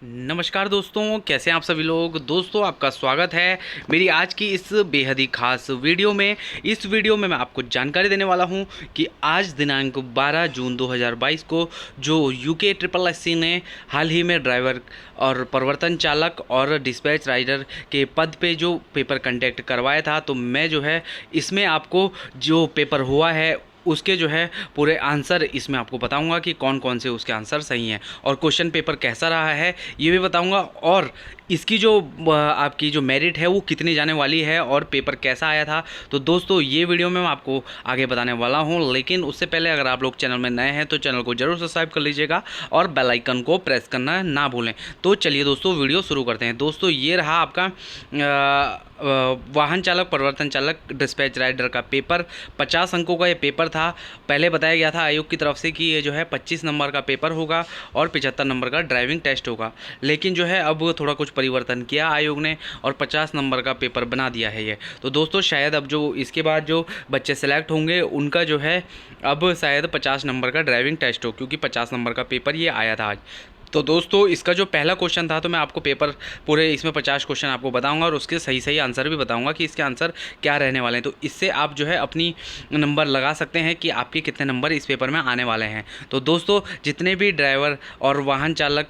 नमस्कार दोस्तों, कैसे हैं आप सभी लोग। दोस्तों, आपका स्वागत है मेरी आज की इस बेहद ही खास वीडियो में। इस वीडियो में मैं आपको जानकारी देने वाला हूं कि आज दिनांक 12 जून 2022 को जो यूके ट्रिपल एससी ने हाल ही में ड्राइवर और परिवर्तन चालक और डिस्पैच राइडर के पद पे जो पेपर कंडक्ट करवाया था, तो मैं जो है इसमें आपको जो पेपर हुआ है उसके जो है पूरे आंसर इसमें आपको बताऊंगा कि कौन कौन से उसके आंसर सही हैं और क्वेश्चन पेपर कैसा रहा है ये भी बताऊंगा, और इसकी जो आपकी जो मेरिट है वो कितनी जाने वाली है और पेपर कैसा आया था। तो दोस्तों, ये वीडियो में मैं आपको आगे बताने वाला हूं, लेकिन उससे पहले अगर आप लोग चैनल में नए हैं तो चैनल को जरूर सब्सक्राइब कर लीजिएगा और बेल आइकन को प्रेस करना ना भूलें। तो चलिए दोस्तों, वीडियो शुरू करते हैं। दोस्तों, ये रहा आपका वाहन चालक परिवर्तन चालक डिस्पैच राइडर का पेपर। 50 अंकों का ये पेपर था। पहले बताया गया था आयोग की तरफ से कि ये जो है 25 नंबर का पेपर होगा और 75 नंबर का ड्राइविंग टेस्ट होगा, लेकिन जो है अब थोड़ा कुछ परिवर्तन किया आयोग ने और 50 नंबर का पेपर बना दिया है ये। तो दोस्तों, शायद अब जो इसके बाद जो बच्चे सेलेक्ट होंगे उनका जो है अब शायद 50 नंबर का ड्राइविंग टेस्ट हो, क्योंकि 50 नंबर का पेपर ये आया था आज। तो दोस्तों, इसका जो पहला क्वेश्चन था, तो मैं आपको पेपर पूरे इसमें 50 क्वेश्चन आपको बताऊंगा और उसके सही सही आंसर भी बताऊंगा कि इसके आंसर क्या रहने वाले हैं। तो इससे आप जो है अपनी नंबर लगा सकते हैं कि आपके कितने नंबर इस पेपर में आने वाले हैं। तो दोस्तों, जितने भी ड्राइवर और वाहन चालक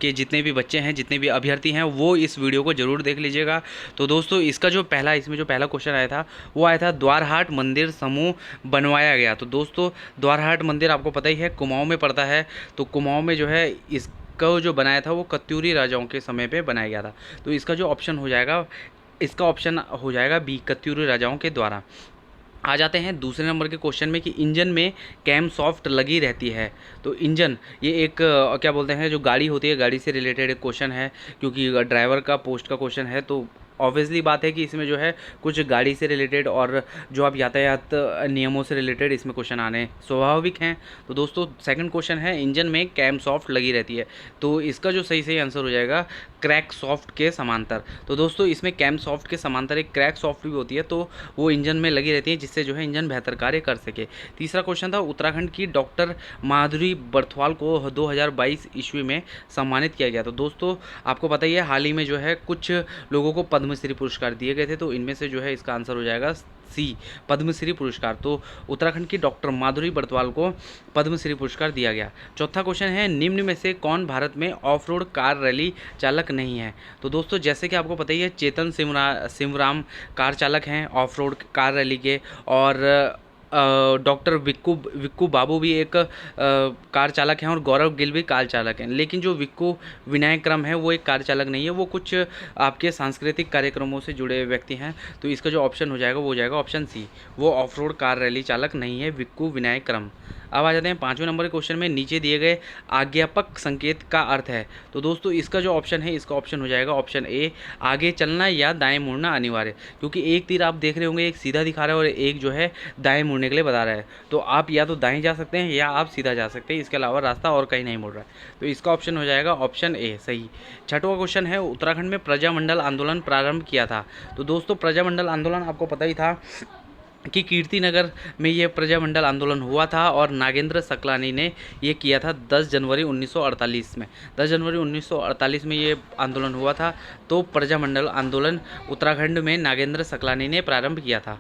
के जितने भी बच्चे हैं, जितने भी अभ्यर्थी हैं, वो इस वीडियो को ज़रूर देख लीजिएगा। तो दोस्तों, इसका जो इसमें जो पहला क्वेश्चन आया था वो आया था, द्वारहाट मंदिर समूह बनवाया गया। तो दोस्तों, द्वारहाट मंदिर आपको पता ही है कुमाऊं में पड़ता है। तो कुमाऊं में जो है इस को जो बनाया था वो कत्यूरी राजाओं के समय पे बनाया गया था। तो इसका जो ऑप्शन हो जाएगा, इसका ऑप्शन हो जाएगा बी, कत्यूरी राजाओं के द्वारा। आ जाते हैं दूसरे नंबर के क्वेश्चन में कि इंजन में कैम सॉफ्ट लगी रहती है। तो इंजन ये एक क्या बोलते हैं, जो गाड़ी होती है, गाड़ी से रिलेटेड एक क्वेश्चन है, क्योंकि ड्राइवर का पोस्ट का क्वेश्चन है। तो ऑब्वियसली बात है कि इसमें जो है कुछ गाड़ी से रिलेटेड और जो आप यातायात नियमों से रिलेटेड इसमें क्वेश्चन आने स्वाभाविक हैं। तो दोस्तों, सेकंड क्वेश्चन है, इंजन में कैम सॉफ्ट लगी रहती है। तो इसका जो सही सही आंसर हो जाएगा क्रैक सॉफ्ट के समांतर। तो दोस्तों, इसमें कैम सॉफ्ट के समांतर एक क्रैक सॉफ्ट भी होती है, तो वो इंजन में लगी रहती है, जिससे जो है इंजन बेहतर कार्य कर सके। तीसरा क्वेश्चन था, उत्तराखंड की डॉक्टर माधुरी बर्थवाल को 2022 ईस्वी में सम्मानित किया गया। तो दोस्तों, आपको पता ही है हाल ही में जो है कुछ लोगों को पद्मश्री पुरस्कार दिए गए थे, तो इनमें से जो है इसका आंसर हो जाएगा सी, पद्मश्री पुरस्कार। तो उत्तराखंड की डॉक्टर माधुरी बर्थवाल को पद्मश्री पुरस्कार दिया गया। चौथा क्वेश्चन है, निम्न में से कौन भारत में ऑफ रोड कार रैली चालक नहीं है। तो दोस्तों, जैसे कि आपको पता ही है, चेतन सिमराम कार चालक हैं ऑफ रोड कार रैली के, और डॉक्टर विक्कू विक्कू बाबू भी एक कार चालक हैं और गौरव गिल भी कार चालक हैं। लेकिन जो विक्कू विनायक्रम है वो एक कार चालक नहीं है, वो कुछ आपके सांस्कृतिक कार्यक्रमों से जुड़े व्यक्ति हैं। तो इसका जो ऑप्शन हो जाएगा वो हो जाएगा ऑप्शन सी, वो ऑफ रोड कार रैली चालक नहीं है विक्कू विनायक्रम। अब आ जाते हैं पाँचवें नंबर के क्वेश्चन में, नीचे दिए गए आज्ञापक संकेत का अर्थ है। तो दोस्तों, इसका जो ऑप्शन है, इसका ऑप्शन हो जाएगा ऑप्शन ए, आगे चलना या दाएं मुड़ना अनिवार्य। क्योंकि एक तीर आप देख रहे होंगे, एक सीधा दिखा रहा है और एक जो है दाएं मुड़ने के लिए बता रहा है। तो आप या तो दाएं जा सकते हैं या आप सीधा जा सकते हैं, इसके अलावा रास्ता और कहीं नहीं मुड़ रहा है। तो इसका ऑप्शन हो जाएगा ऑप्शन ए सही। छठवां क्वेश्चन है, उत्तराखंड में प्रजामंडल आंदोलन प्रारंभ किया था। तो दोस्तों, प्रजामंडल आंदोलन आपको पता ही था कि कीर्तिनगर में ये प्रजामंडल आंदोलन हुआ था और नागेंद्र सकलानी ने ये किया था 10 जनवरी 1948 में। 10 जनवरी 1948 में ये आंदोलन हुआ था। तो प्रजामंडल आंदोलन उत्तराखंड में नागेंद्र सकलानी ने प्रारंभ किया था।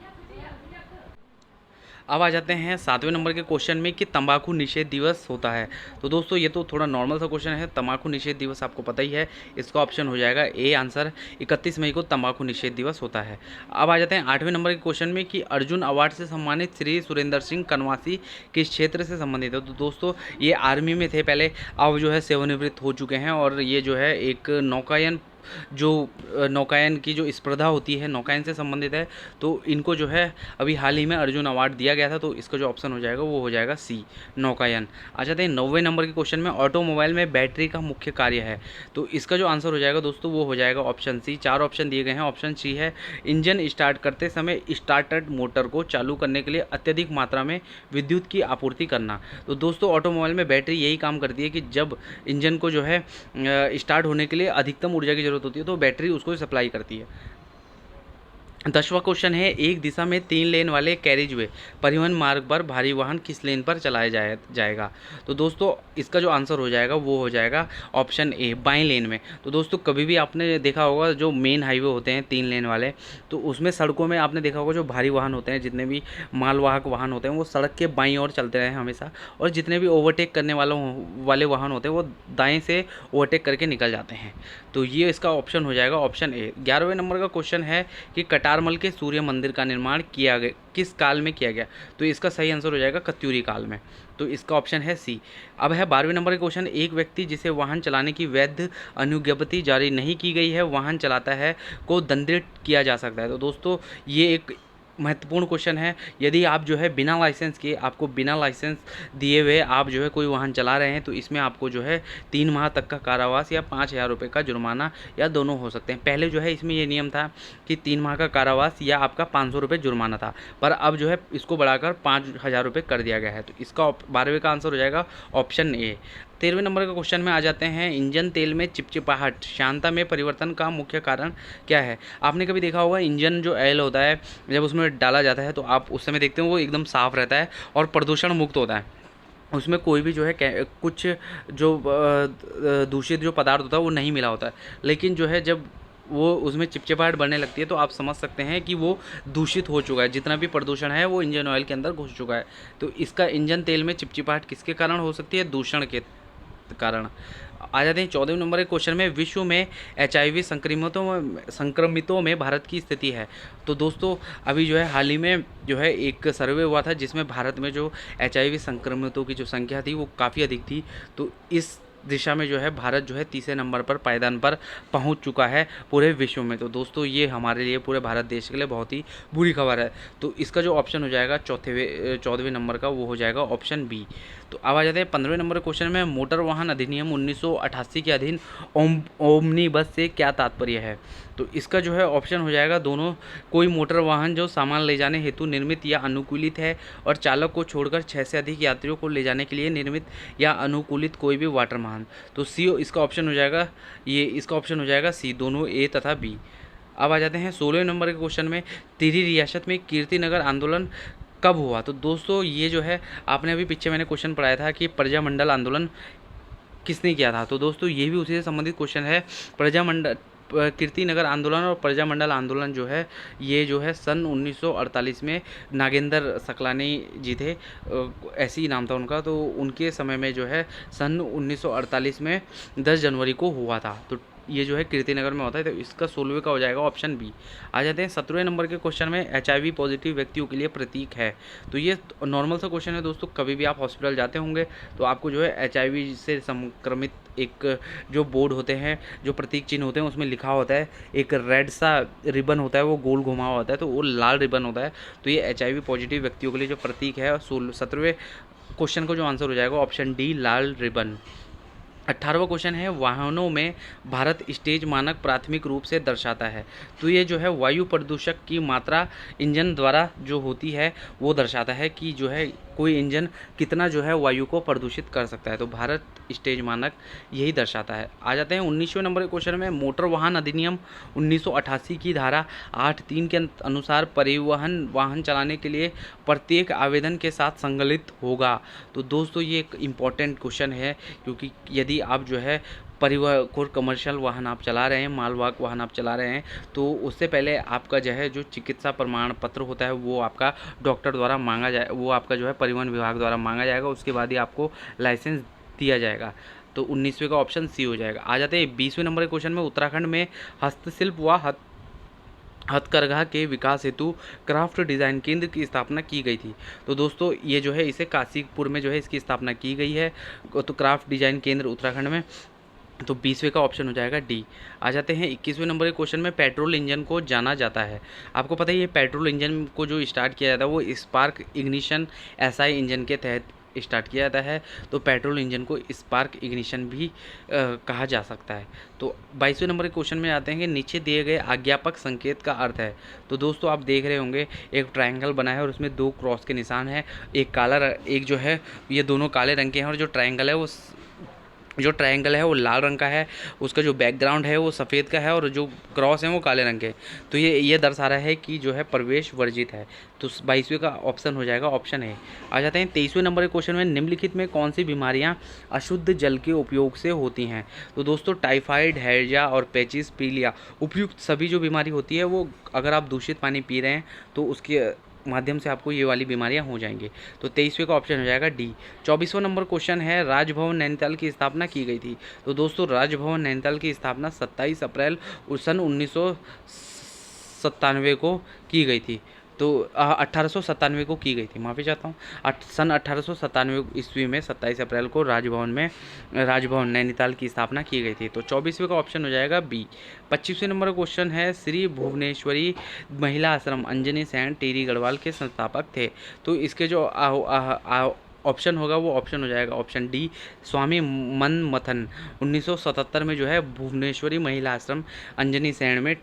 अब आ जाते हैं सातवें नंबर के क्वेश्चन में कि तंबाकू निषेध दिवस होता है। तो दोस्तों, ये तो थोड़ा नॉर्मल सा क्वेश्चन है। तंबाकू निषेध दिवस आपको पता ही है, इसका ऑप्शन हो जाएगा ए आंसर, 31 मई को तंबाकू निषेध दिवस होता है। अब आ जाते हैं आठवें नंबर के क्वेश्चन में कि अर्जुन अवार्ड से सम्मानित श्री सुरेंद्र सिंह कनवासी किस क्षेत्र से संबंधित है। तो दोस्तों, ये आर्मी में थे पहले, अब जो है सेवानिवृत्त हो चुके हैं, और ये जो है एक नौकायन जो नौकायन की जो स्पर्धा होती है नौकायन से संबंधित है। तो इनको जो है अभी हाल ही में अर्जुन अवार्ड दिया गया था। तो इसका जो ऑप्शन हो जाएगा वो हो जाएगा सी, नौकायन। आ जाते हैं 90वें नंबर के क्वेश्चन में, ऑटोमोबाइल में बैटरी का मुख्य कार्य है। तो इसका जो आंसर हो जाएगा दोस्तों वो हो जाएगा ऑप्शन सी। चार ऑप्शन दिए गए हैं। ऑप्शन सी है, इंजन स्टार्ट करते समय स्टार्टर मोटर को चालू करने के लिए अत्यधिक मात्रा में विद्युत की आपूर्ति करना। तो दोस्तों, ऑटोमोबाइल में बैटरी यही काम करती है कि जब इंजन को जो है स्टार्ट होने के लिए अधिकतम ऊर्जा की जरूरत होती है तो बैटरी उसको सप्लाई करती है। 10वां क्वेश्चन है, एक दिशा में 3 लेन वाले कैरिजवे परिवहन मार्ग पर भारी वाहन किस लेन पर चलाया जाएगा। तो दोस्तों इसका जो आंसर हो जाएगा वो हो जाएगा ऑप्शन ए, बाएं लेन में। तो दोस्तों कभी भी आपने देखा होगा जो मेन हाईवे होते हैं 3 लेन वाले, तो उसमें सड़कों में आपने देखा होगा जो भारी वाहन होते हैं, जितने भी मालवाहक वाहन होते हैं वो सड़क के बाईं ओर चलते रहे हमेशा, और जितने भी ओवरटेक करने वाले वाहन होते हैं वो दाएँ से ओवरटेक करके निकल जाते हैं। तो ये इसका ऑप्शन हो जाएगा ऑप्शन ए। 11वें नंबर का क्वेश्चन है कि कटारमल के सूर्य मंदिर का निर्माण किया गया किस काल में किया गया। तो इसका सही आंसर हो जाएगा कत्यूरी काल में। तो इसका ऑप्शन है सी। अब है 12वें नंबर का क्वेश्चन, एक व्यक्ति जिसे वाहन चलाने की वैध अनुज्ञप्ति जारी नहीं की गई है वाहन चलाता है को दंडित किया जा सकता है। तो दोस्तों ये एक महत्वपूर्ण क्वेश्चन है। यदि आप जो है बिना लाइसेंस के, आपको बिना लाइसेंस दिए हुए आप जो है कोई वाहन चला रहे हैं, तो इसमें आपको जो है 3 माह तक का कारावास या 5,000 रुपये का जुर्माना या दोनों हो सकते हैं। पहले जो है इसमें ये नियम था कि 3 माह का कारावास या आपका 500 रुपये जुर्माना था, पर अब जो है इसको बढ़ाकर 5,000 रुपये कर दिया गया है। तो इसका 12वें का आंसर हो जाएगा ऑप्शन ए। 13वें नंबर के क्वेश्चन में आ जाते हैं, इंजन तेल में चिपचिपाहट शांता में परिवर्तन का मुख्य कारण क्या है। आपने कभी देखा होगा इंजन जो ऑयल होता है जब उसमें डाला जाता है तो आप उस समय देखते हो वो एकदम साफ़ रहता है और प्रदूषण मुक्त होता है, उसमें कोई भी जो है कुछ जो दूषित जो पदार्थ होता है वो नहीं मिला होता है। लेकिन जो है जब वो उसमें चिपचिपाहट बढ़ने लगती है तो आप समझ सकते हैं कि वो दूषित हो चुका है, जितना भी प्रदूषण है वो इंजन ऑयल के अंदर घुस चुका है। तो इसका इंजन तेल में चिपचिपाहट किसके कारण हो सकती है, दूषण के कारण। आ जाते हैं 14वें नंबर के क्वेश्चन में, विश्व में HIV संक्रमितों में भारत की स्थिति है। तो दोस्तों अभी जो है हाल ही में जो है एक सर्वे हुआ था जिसमें भारत में जो HIV संक्रमितों की जो संख्या थी वो काफ़ी अधिक थी। तो इस दिशा में जो है भारत जो है तीसरे नंबर पर पायदान पर पहुंच चुका है पूरे विश्व में। तो दोस्तों ये हमारे लिए, पूरे भारत देश के लिए बहुत ही बुरी खबर है। तो इसका जो ऑप्शन हो जाएगा 14वें नंबर का वो हो जाएगा ऑप्शन बी। तो अब आ जाते हैं 15वें नंबर क्वेश्चन में, मोटर वाहन अधिनियम 1988 के अधीन ओमनी बस से क्या तात्पर्य है। तो इसका जो है ऑप्शन हो जाएगा दोनों, कोई मोटर वाहन जो सामान ले जाने हेतु निर्मित या अनुकूलित है और चालक को छोड़कर 6 से अधिक यात्रियों को ले जाने के लिए निर्मित या अनुकूलित कोई भी वाटर वाहन। तो सी इसका ऑप्शन हो जाएगा, ये इसका ऑप्शन हो जाएगा सी, दोनों ए तथा बी। अब आ जाते हैं 16वें नंबर के क्वेश्चन में, टिहरी रियासत में कीर्तिनगर आंदोलन कब हुआ। तो दोस्तों ये जो है आपने अभी पीछे मैंने क्वेश्चन पढ़ाया था कि प्रजामंडल आंदोलन किसने किया था। तो दोस्तों ये भी उसी से संबंधित क्वेश्चन है। कीर्तिनगर आंदोलन और प्रजामंडल आंदोलन जो है ये जो है सन 1948 में नागेंद्र सकलानी जी थे, ऐसे ही नाम था उनका। तो उनके समय में जो है सन 1948 में 10 जनवरी को हुआ था। तो ये जो है कीर्तिनगर में होता है। तो इसका 16वें का हो जाएगा ऑप्शन बी। आ जाते हैं 17वें नंबर के क्वेश्चन में, HIV पॉजिटिव व्यक्तियों के लिए प्रतीक है। तो ये नॉर्मल सा क्वेश्चन है दोस्तों, कभी भी आप हॉस्पिटल जाते होंगे तो आपको जो है HIV से संक्रमित एक जो बोर्ड होते हैं, जो प्रतीक चिन्ह होते हैं उसमें लिखा होता है, एक रेड सा रिबन होता है वो गोल घुमा हुआ होता है, तो वो लाल रिबन होता है। तो ये HIV पॉजिटिव व्यक्तियों के लिए जो प्रतीक है। 17वें क्वेश्चन का जो आंसर हो जाएगा ऑप्शन डी, लाल रिबन। 18वां क्वेश्चन है, वाहनों में भारत स्टेज मानक प्राथमिक रूप से दर्शाता है। तो ये जो है वायु प्रदूषक की मात्रा इंजन द्वारा जो होती है वो दर्शाता है कि जो है कोई इंजन कितना जो है वायु को प्रदूषित कर सकता है। तो भारत स्टेज मानक यही दर्शाता है। आ जाते हैं 19वें नंबर के क्वेश्चन में, मोटर वाहन अधिनियम 1988 की धारा 8(3) के अनुसार परिवहन वाहन चलाने के लिए प्रत्येक आवेदन के साथ संकलित होगा। तो दोस्तों ये एक इम्पॉर्टेंट क्वेश्चन है, क्योंकि यदि आप जो है परिवहन को कमर्शियल वाहन आप चला रहे हैं, मालवाहक वाहन आप चला रहे हैं, तो उससे पहले आपका जो है जो चिकित्सा प्रमाण पत्र होता है वो आपका डॉक्टर द्वारा मांगा जाए, वो आपका जो है परिवहन विभाग द्वारा मांगा जाएगा। उसके बाद ही आपको लाइसेंस दिया जाएगा। तो 19वें का ऑप्शन सी हो जाएगा। आ जाते हैं 20वें नंबर के क्वेश्चन में, उत्तराखंड में हस्तशिल्प व हथकरघा के विकास हेतु क्राफ्ट डिज़ाइन केंद्र की स्थापना की गई थी। तो दोस्तों ये जो है इसे काशीपुर में जो है इसकी स्थापना की गई है। तो क्राफ्ट डिज़ाइन केंद्र उत्तराखंड में। तो 20वें का ऑप्शन हो जाएगा डी। आ जाते हैं 21वें नंबर के क्वेश्चन में, पेट्रोल इंजन को जाना जाता है। आपको पता है ये पेट्रोल इंजन को जो स्टार्ट किया जाता है वो स्पार्क इग्निशन SI इंजन के तहत स्टार्ट किया जाता है। तो पेट्रोल इंजन को स्पार्क इग्निशन भी कहा जा सकता है। तो 22वें नंबर के क्वेश्चन में आते हैं कि नीचे दिए गए आज्ञापक संकेत का अर्थ है। तो दोस्तों आप देख रहे होंगे एक ट्रायंगल बना है और उसमें 2 क्रॉस के निशान हैं, एक काला, एक जो है ये दोनों काले रंग के हैं, और जो ट्रायंगल है वो जो ट्रायंगल है वो लाल रंग का है, उसका जो बैकग्राउंड है वो सफ़ेद का है और जो क्रॉस है वो काले रंग के। तो ये दर्शा रहा है कि जो है प्रवेश वर्जित है। तो 22वें का ऑप्शन हो जाएगा ऑप्शन ए। आ जाते हैं 23वें नंबर के क्वेश्चन में, निम्नलिखित में कौन सी बीमारियां अशुद्ध जल के उपयोग से होती हैं? तो दोस्तों टाइफाइड, हैजा और पेचिस, पीलिया, उपयुक्त सभी जो बीमारी होती है वो अगर आप दूषित पानी पी रहे हैं तो उसके माध्यम से आपको ये वाली बीमारियां हो जाएंगी। तो 23वें का ऑप्शन हो जाएगा डी। 24वां नंबर क्वेश्चन है, राजभवन नैनीताल की स्थापना की गई थी? तो दोस्तों राजभवन नैनीताल की स्थापना 27 अप्रैल सन 1997 को की गई थी। तो 1897 को की गई थी, माफ़ी चाहता हूँ। सन 1897 ईस्वी में 27 अप्रैल को राजभवन नैनीताल की स्थापना की गई थी। तो 24वें का ऑप्शन हो जाएगा बी। 25वें नंबर का क्वेश्चन है, श्री भुवनेश्वरी महिला आश्रम अंजनी सेन टेरी गढ़वाल के संस्थापक थे? तो इसके जो ऑप्शन होगा वो ऑप्शन हो जाएगा ऑप्शन डी, स्वामी मनमथन। 1977 में जो है भुवनेश्वरी महिला आश्रम अंजनी सेन में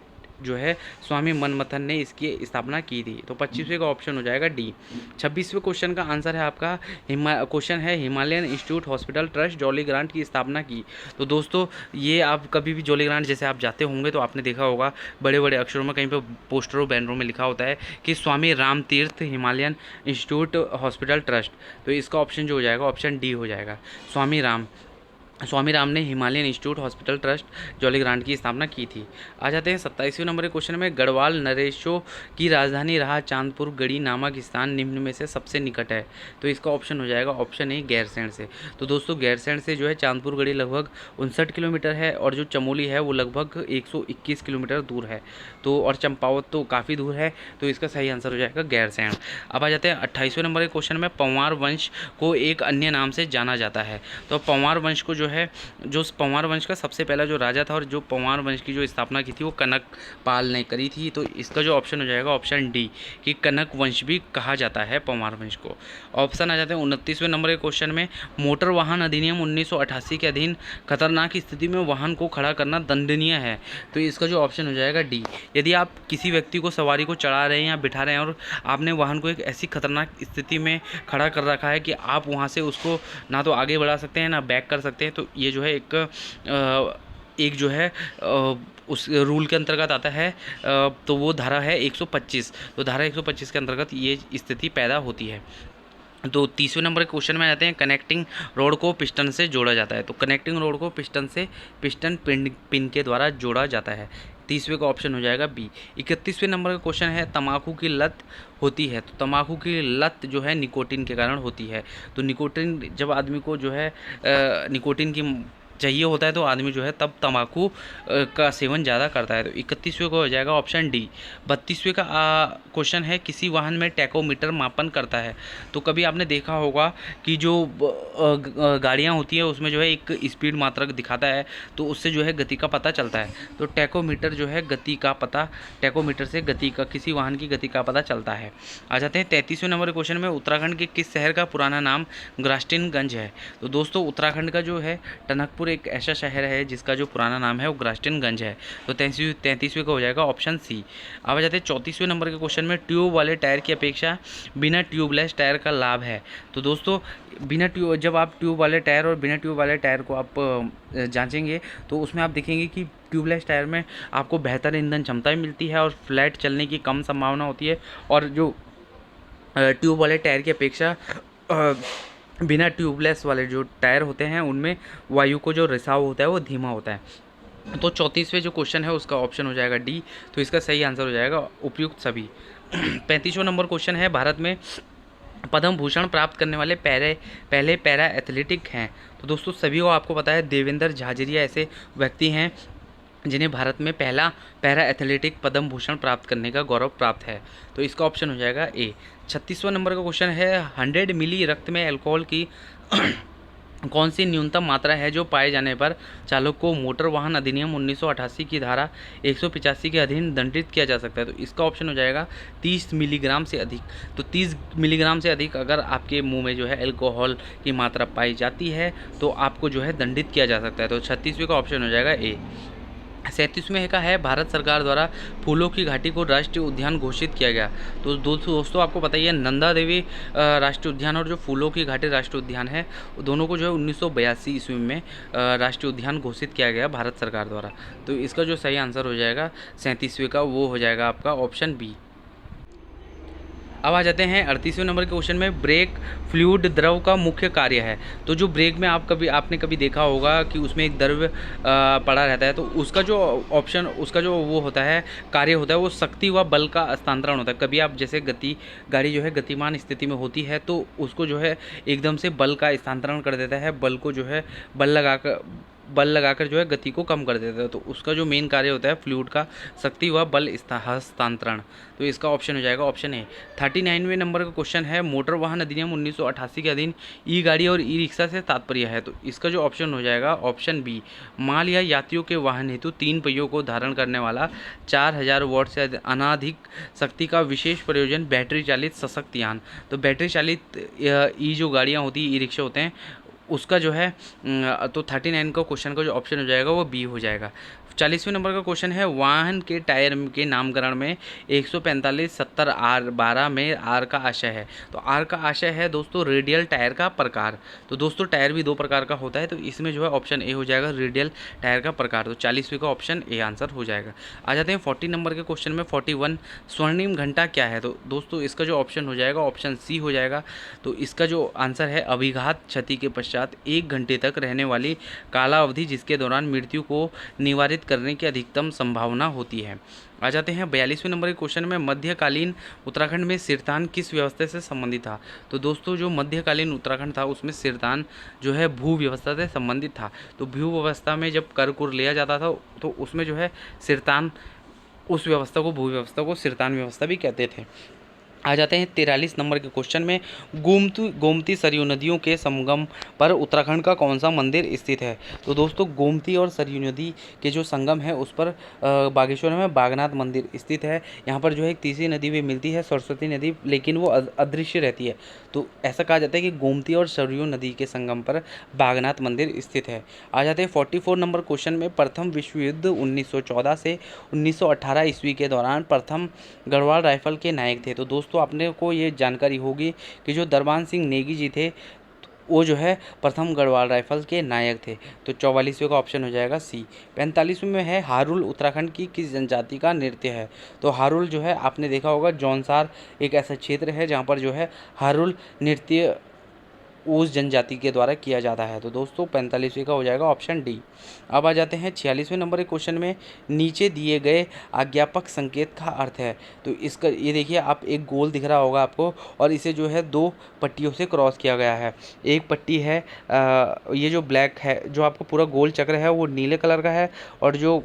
जो है स्वामी मनमथन ने इसकी स्थापना की थी। तो 25वें का ऑप्शन हो जाएगा डी। 26वें क्वेश्चन का आंसर है आपका क्वेश्चन है, Himalayan institute hospital trust jolly grant की स्थापना की? तो दोस्तों ये आप कभी भी जॉली ग्रांट जैसे आप जाते होंगे तो आपने देखा होगा बड़े बड़े अक्षरों में कहीं पर पोस्टरों बैनरों में लिखा होता है कि स्वामी राम तीर्थ हिमालयन इंस्टीट्यूट हॉस्पिटल ट्रस्ट। तो इसका ऑप्शन जो हो जाएगा ऑप्शन डी हो जाएगा, स्वामी राम ने Himalayan institute hospital trust jolly grant की स्थापना की थी। आ जाते हैं 27वें नंबर के क्वेश्चन में, गढ़वाल नरेशों की राजधानी रहा चांदपुर गढ़ी नामक स्थान निम्न में से सबसे निकट है? तो इसका ऑप्शन हो जाएगा ऑप्शन ए, गैरसैंण से। तो दोस्तों गैरसैंण से जो है चांदपुर गढ़ी लगभग 59 किलोमीटर है और जो चमोली है वो लगभग 121 किलोमीटर दूर है। तो और चंपावत तो काफ़ी दूर है। तो इसका सही आंसर हो जाएगा गैरसैंण। अब आ जाते हैं 28वें नंबर के क्वेश्चन में, पंवार वंश को एक अन्य नाम से जाना जाता है? तो पंवार वंश को जो पंवार वंश का सबसे पहला जो राजा था और जो पंवार वंश की जो स्थापना की थी वो कनक पाल ने करी थी। तो इसका जो ऑप्शन हो जाएगा ऑप्शन डी, कि कनक वंश भी कहा जाता है पंवार वंश को। ऑप्शन आ जाते हैं 29वें नंबर के क्वेश्चन में, मोटर वाहन अधिनियम 1988 के अधीन खतरनाक स्थिति में वाहन को खड़ा करना दंडनीय है? तो इसका जो ऑप्शन हो जाएगा डी। यदि आप किसी व्यक्ति को सवारी को चढ़ा रहे हैं या बिठा रहे हैं और आपने वाहन को एक ऐसी खतरनाक स्थिति में खड़ा कर रखा है कि आप वहाँ से उसको ना तो आगे बढ़ा सकते हैं ना बैक कर सकते हैं, तो ये जो है एक जो है उस रूल के अंतर्गत आता है। तो वो धारा है 125। तो धारा 125 के अंतर्गत ये स्थिति पैदा होती है। तो 30वें नंबर के क्वेश्चन में आते हैं, कनेक्टिंग रोड को पिस्टन से जोड़ा जाता है? तो कनेक्टिंग रोड को पिस्टन पिन के द्वारा जोड़ा जाता है। 30वें का ऑप्शन हो जाएगा बी। 31वें नंबर का क्वेश्चन है, तंबाकू की लत होती है? तो तंबाकू की लत जो है निकोटीन के कारण होती है। तो निकोटीन जब आदमी को जो है निकोटीन की चाहिए होता है तो आदमी जो है तब तंबाकू का सेवन ज़्यादा करता है। तो 31वें को हो जाएगा ऑप्शन डी। 32वें का क्वेश्चन है, किसी वाहन में टैकोमीटर मापन करता है? तो कभी आपने देखा होगा कि जो गाड़ियाँ होती हैं उसमें जो है एक स्पीड मात्रक दिखाता है तो उससे जो है गति का पता चलता है। तो टैकोमीटर जो है टैकोमीटर से गति का, किसी वाहन की गति का पता चलता है। आ जाते हैं 33वें नंबर के क्वेश्चन में, उत्तराखंड के किस शहर का पुराना नाम ग्रास्टिनगंज है? तो दोस्तों उत्तराखंड का जो है टनकपुर एक ऐसा शहर है जिसका जो पुराना नाम है वो ग्रास्टिनगंज है। तो 33वें का हो जाएगा ऑप्शन सी। अब आ जाते हैं 34वें नंबर के क्वेश्चन में, ट्यूब वाले टायर की अपेक्षा बिना ट्यूबलेस टायर का लाभ है? तो दोस्तों जब आप ट्यूब वाले टायर और बिना ट्यूब वाले टायर को आप जांचेंगे तो उसमें आप देखेंगे कि ट्यूबलेस टायर में आपको बेहतर ईंधन क्षमता भी मिलती है और फ्लैट चलने की कम संभावना होती है, और जो ट्यूब वाले टायर की अपेक्षा बिना ट्यूबलेस वाले जो टायर होते हैं उनमें वायु को जो रिसाव होता है वो धीमा होता है। तो 34वें जो क्वेश्चन है उसका ऑप्शन हो जाएगा डी। तो इसका सही आंसर हो जाएगा उपयुक्त सभी। 35वां नंबर क्वेश्चन है, भारत में पद्म भूषण प्राप्त करने वाले पहले पैरा एथलेटिक हैं? तो दोस्तों सभी को आपको पता है देवेंद्र झाझरिया ऐसे व्यक्ति हैं जिन्हें भारत में पहला पैरा एथलेटिक पद्म भूषण प्राप्त करने का गौरव प्राप्त है। तो इसका ऑप्शन हो जाएगा ए। 36वां नंबर का क्वेश्चन है, 100 मिली रक्त में अल्कोहल की कौन सी न्यूनतम मात्रा है जो पाए जाने पर चालक को मोटर वाहन अधिनियम 1988 की धारा 185 के अधीन दंडित किया जा सकता है? तो इसका ऑप्शन हो जाएगा 30 मिलीग्राम से अधिक। तो 30 मिलीग्राम से अधिक अगर आपके मुंह में जो है अल्कोहल की मात्रा पाई जाती है तो आपको जो है दंडित किया जा सकता है। तो 36वें का ऑप्शन हो जाएगा ए। 37वें का है भारत सरकार द्वारा फूलों की घाटी को राष्ट्रीय उद्यान घोषित किया गया। तो दोस्तों आपको पता ही है, नंदा देवी राष्ट्रीय उद्यान और जो फूलों की घाटी राष्ट्रीय उद्यान है, दोनों को जो है 1982 ईस्वी में राष्ट्रीय उद्यान घोषित किया गया भारत सरकार द्वारा। तो इसका जो सही आंसर हो जाएगा 37वें का, वो हो जाएगा आपका ऑप्शन बी। अब आ जाते हैं 38वें नंबर के क्वेश्चन में, ब्रेक फ्लूइड द्रव का मुख्य कार्य है। तो जो ब्रेक में आपने कभी देखा होगा कि उसमें एक द्रव पड़ा रहता है, तो उसका जो ऑप्शन, उसका जो वो होता है, कार्य होता है, वो शक्ति व बल का हस्तांतरण होता है। कभी आप जैसे गाड़ी जो है गतिमान स्थिति में होती है, तो उसको जो है एकदम से बल का स्थानांतरण कर देता है, बल को जो है बल लगाकर जो है गति को कम कर देता है। तो उसका जो मेन कार्य होता है फ्लूइड का शक्ति व बल हस्तांतरण। तो इसका ऑप्शन हो जाएगा ऑप्शन ए। 39वें नंबर का क्वेश्चन है, मोटर वाहन अधिनियम 1988 के अधीन ई गाड़ी और ई रिक्शा से तात्पर्य है। तो इसका जो ऑप्शन हो जाएगा ऑप्शन बी, माल या यात्रियों के वाहन हेतु 3 पहियों को धारण करने वाला 4000 वॉट से अनाधिक शक्ति का विशेष प्रयोजन बैटरी चालित सशक्त यान। तो बैटरी चालित ई जो गाड़ियाँ होती हैं, ई रिक्शा होते हैं, उसका जो है तो 39 का क्वेश्चन का जो ऑप्शन हो जाएगा वो बी हो जाएगा। 40वें नंबर का क्वेश्चन है, वाहन के टायर के नामकरण में 145 70 आर 12 में आर का आशय है। तो आर का आशय है दोस्तों रेडियल टायर का प्रकार। तो दोस्तों टायर भी 2 प्रकार का होता है, तो इसमें जो है ऑप्शन ए हो जाएगा रेडियल टायर का प्रकार। तो 40वें का ऑप्शन ए आंसर हो जाएगा। आ जाते हैं 40 नंबर के क्वेश्चन में, 41 स्वर्णिम घंटा क्या है। तो दोस्तों इसका जो ऑप्शन हो जाएगा ऑप्शन सी हो जाएगा। तो इसका जो आंसर है, अभिघात क्षति के पश्चात 1 घंटे तक रहने वाली कालावधि जिसके दौरान मृत्यु को निवारित करने की अधिकतम संभावना होती है। आ जाते हैं 42वें नंबर के क्वेश्चन में, मध्यकालीन उत्तराखंड में सिरतान किस व्यवस्था से संबंधित था। तो दोस्तों जो मध्यकालीन उत्तराखंड था, उसमें सिरतान जो है भू व्यवस्था से संबंधित था। तो भू व्यवस्था में जब कर कुर लिया जाता था, तो उसमें जो है सिरतान, उस व्यवस्था को, भू व्यवस्था को सिरतान व्यवस्था भी कहते थे। आ जाते हैं 43 नंबर के क्वेश्चन में, गोमती सरयू नदियों के संगम पर उत्तराखंड का कौन सा मंदिर स्थित है। तो दोस्तों गोमती और सरयू नदी के जो संगम है, उस पर बागेश्वर में बागनाथ मंदिर स्थित है। यहाँ पर जो है एक तीसरी नदी भी मिलती है, सरस्वती नदी, लेकिन वो अदृश्य रहती है। तो ऐसा कहा जाता है कि गोमती और सरयू नदी के संगम पर बागनाथ मंदिर स्थित है। आ जाते हैं 44 नंबर क्वेश्चन में, प्रथम विश्व युद्ध 1914 से 1918 ईस्वी के दौरान प्रथम गढ़वाल राइफल के नायक थे। तो दोस्तों आपने को ये जानकारी होगी कि जो दरबान सिंह नेगी जी थे, वो जो है प्रथम गढ़वाल राइफल के नायक थे। तो 44वें का ऑप्शन हो जाएगा सी। 45वें में है, हारुल उत्तराखंड की किस जनजाति का नृत्य है। तो हारुल जो है आपने देखा होगा, जौनसार एक ऐसा क्षेत्र है जहाँ पर जो है हारुल नृत्य उस जनजाति के द्वारा किया जाता है। तो दोस्तों 45वें का हो जाएगा ऑप्शन डी। अब आ जाते हैं 46वें नंबर के क्वेश्चन में, नीचे दिए गए आज्ञापक संकेत का अर्थ है। तो इसका ये देखिए, आप एक गोल दिख रहा होगा आपको, और इसे जो है 2 पट्टियों से क्रॉस किया गया है। एक पट्टी है ये जो ब्लैक है, जो आपको पूरा गोल चक्र है वो नीले कलर का है, और जो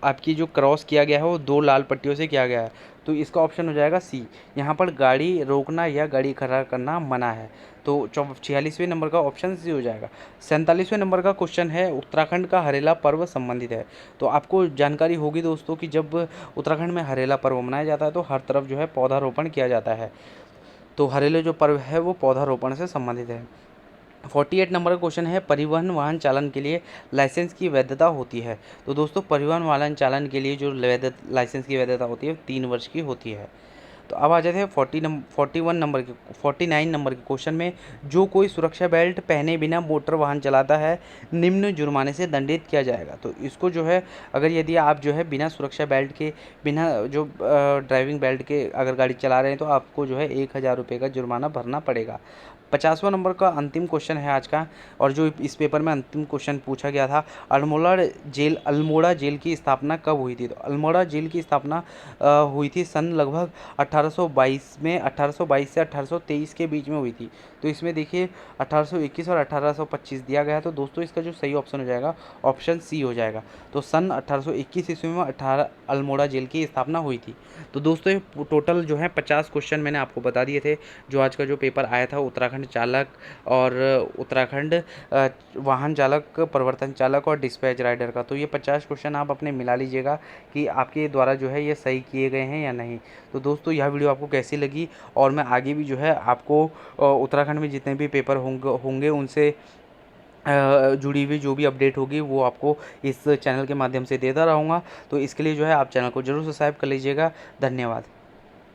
आपकी जो क्रॉस किया गया है वो 2 लाल पट्टियों से किया गया है। तो इसका ऑप्शन हो जाएगा सी। यहाँ पर गाड़ी रोकना या गाड़ी खड़ा करना मना है। तो 46वें नंबर का ऑप्शन सी हो जाएगा। 47वें नंबर का क्वेश्चन है, उत्तराखंड का हरेला पर्व संबंधित है। तो आपको जानकारी होगी दोस्तों कि जब उत्तराखंड में हरेला पर्व मनाया जाता है, तो हर तरफ जो है पौधारोपण किया जाता है। तो हरेला जो पर्व है वो पौधारोपण से संबंधित है। 48 नंबर का क्वेश्चन है, परिवहन वाहन चालन के लिए लाइसेंस की वैधता होती है। तो दोस्तों परिवहन वाहन चालन के लिए जो लाइसेंस की वैधता होती है 3 वर्ष की होती है। तो अब आ जाते हैं 49 नंबर के क्वेश्चन में, जो कोई सुरक्षा बेल्ट पहने बिना मोटर वाहन चलाता है निम्न जुर्माने से दंडित किया जाएगा। तो इसको जो है, अगर यदि आप जो है बिना सुरक्षा बेल्ट के, बिना जो ड्राइविंग बेल्ट के अगर गाड़ी चला रहे हैं, तो आपको जो है 1000 रुपये का जुर्माना भरना पड़ेगा। 50वां नंबर का अंतिम क्वेश्चन है आज का, और जो इस पेपर में अंतिम क्वेश्चन पूछा गया था, अल्मोड़ा जेल की स्थापना कब हुई थी। तो अल्मोड़ा जेल की स्थापना हुई थी सन लगभग 1822 में, 1822 से 1823 के बीच में हुई थी। तो इसमें देखिए 1821 और 1825 दिया गया है। तो दोस्तों इसका जो सही ऑप्शन हो जाएगा ऑप्शन सी हो जाएगा। तो सन 1821 ईस्वी में अल्मोड़ा जेल की स्थापना हुई थी। तो दोस्तों ये टोटल जो है 50 क्वेश्चन मैंने आपको बता दिए थे, जो आज का जो पेपर आया था उत्तराखंड चालक और उत्तराखंड वाहन चालक, प्रवर्तन चालक और डिस्पैच राइडर का। तो ये 50 क्वेश्चन आप अपने मिला लीजिएगा कि आपके द्वारा जो है ये सही किए गए हैं या नहीं। तो दोस्तों यह वीडियो आपको कैसी लगी, और मैं आगे भी जो है आपको उत्तराखंड में जितने भी पेपर होंगे उनसे जुड़ी हुई जो भी अपडेट होगी वो आपको इस चैनल के माध्यम से देता रहूँगा। तो इसके लिए जो है आप चैनल को ज़रूर सब्सक्राइब कर लीजिएगा। धन्यवाद।